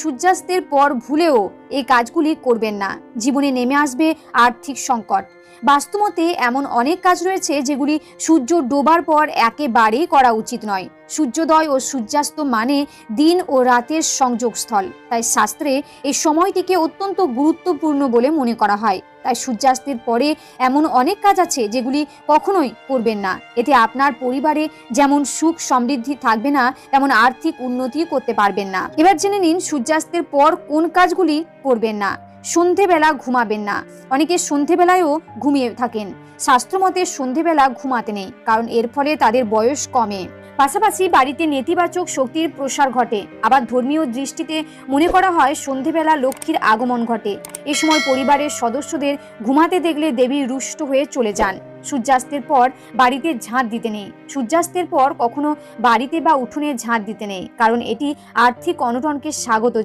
সূর্যাস্তের পর ভুলেও এই কাজগুলি করবেন না, জীবনে নেমে আসবে আর্থিক সংকট। বাস্তুমতে এমন অনেক কাজ রয়েছে যেগুলি সূর্য ডোবার পর একেবারেই করা উচিত নয়। সূর্যোদয় ও সূর্যাস্ত মানে দিন ও রাতের সংযোগস্থল, তাই শাস্ত্রে এই সময়টিকে অত্যন্ত গুরুত্বপূর্ণ বলে মনে করা হয়। তাই সূর্যাস্তের পরে এমন অনেক কাজ আছে যেগুলি কখনোই করবেন না। এতে আপনার পরিবারে যেমন সুখ সমৃদ্ধি থাকবে না, তেমন আর্থিক উন্নতি করতে পারবেন না। এবার জেনে নিন সূর্যাস্তের পর কোন কাজগুলি করবেন না। সন্ধেবেলা ঘুমাবেন না। অনেকে সন্ধেবেলায়ও ঘুমিয়ে থাকেন। শাস্ত্রমতে সন্ধেবেলা ঘুমাতে নেই, কারণ এর ফলে তাদের বয়স কমে। পাশাপাশি বাড়িতে নেতিবাচক শক্তির প্রসার ঘটে। আবার ধর্মীয় দৃষ্টিতে মনে করা হয় সন্ধেবেলা লক্ষ্মীর আগমন ঘটে। এ সময় পরিবারের সদস্যদের ঘুমাতে দেখলে দেবী রুষ্ট হয়ে চলে যান। সূর্যাস্তের পর বাড়িতে ঝাঁট দিতে নেই। সূর্যাস্তের পর কখনো বাড়িতে বা উঠোনে ঝাঁট দিতে নেই, কারণ এটি আর্থিক অনটনকে স্বাগত